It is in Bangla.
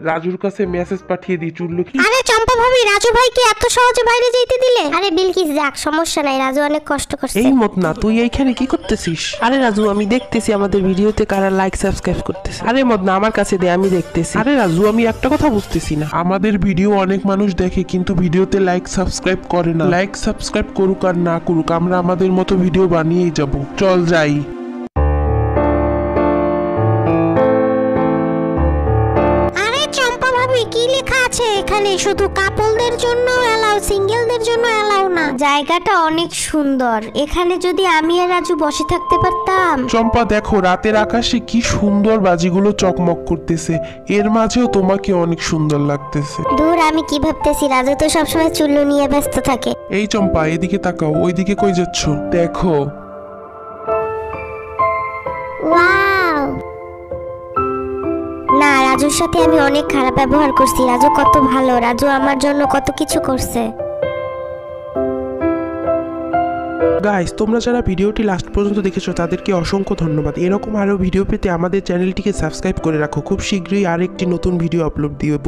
রাজুর কাছে মেসেজ পাঠিয়ে দি চুল্লু কি। আরে চম্পা ভাবি, রাজু ভাইকে এত সহজে বাইরে যেতে দিলে? আরে বিলকিস যাক, সমস্যা নাই, রাজু অনেক কষ্ট করছে। এই মত না, তুই এইখানে কি করতেছিস? আরে রাজু, আমি দেখতেছি আমাদের ভিডিওতে কারা লাইক সাবস্ক্রাইব করতেছে। আরে মত না, আমার কাছে দে, আমি দেখতেছি। আরে রাজু, আমি একটা কথা বুঝতেছি না। আমাদের ভিডিও অনেক মানুষ দেখে কিন্তু ভিডিওতে লাইক সাবস্ক্রাইব করে না। লাইক সাবস্ক্রাইব করুক আর না করুক, আমরা আমাদের মতো ভিডিও বানিয়েই যাব। চল যাই। আরে চম্পা ভাবি, কি লেখা আছে এখানে? শুধু কাপলদের জন্য এলাও, সিঙ্গেলদের জন্য এলাও না। জায়গাটা অনেক সুন্দর, এখানে যদি আমি আর রাজু বসে থাকতে পারতাম। চম্পা দেখো, রাতের আকাশে কি সুন্দর বাজিগুলো চকমক করতেছে, এর মাঝেও তোমাকে অনেক সুন্দর লাগতেছে। দূর, আমি কি ভাবতেছি, রাজু তো সবসময় চুল্লু নিয়ে ব্যস্ত থাকে। এই চম্পা, এদিকে তাকাও, ওইদিকে কই যাচ্ছ? দেখো। ওয়াও! না, রাজুর সাথে আমি অনেক খারাপ ব্যবহার করছি। রাজু কত ভালো, রাজু আমার জন্য কত কিছু করছে। গাইস, তোমরা যারা ভিডিওটি লাস্ট পর্যন্ত দেখেছো তাদেরকে অসংখ্য ধন্যবাদ। এরকম আরো ভিডিও পেতে আমাদের চ্যানেলটিকে সাবস্ক্রাইব করে রাখো। খুব শীঘ্রই আরেকটি নতুন ভিডিও আপলোড দিব।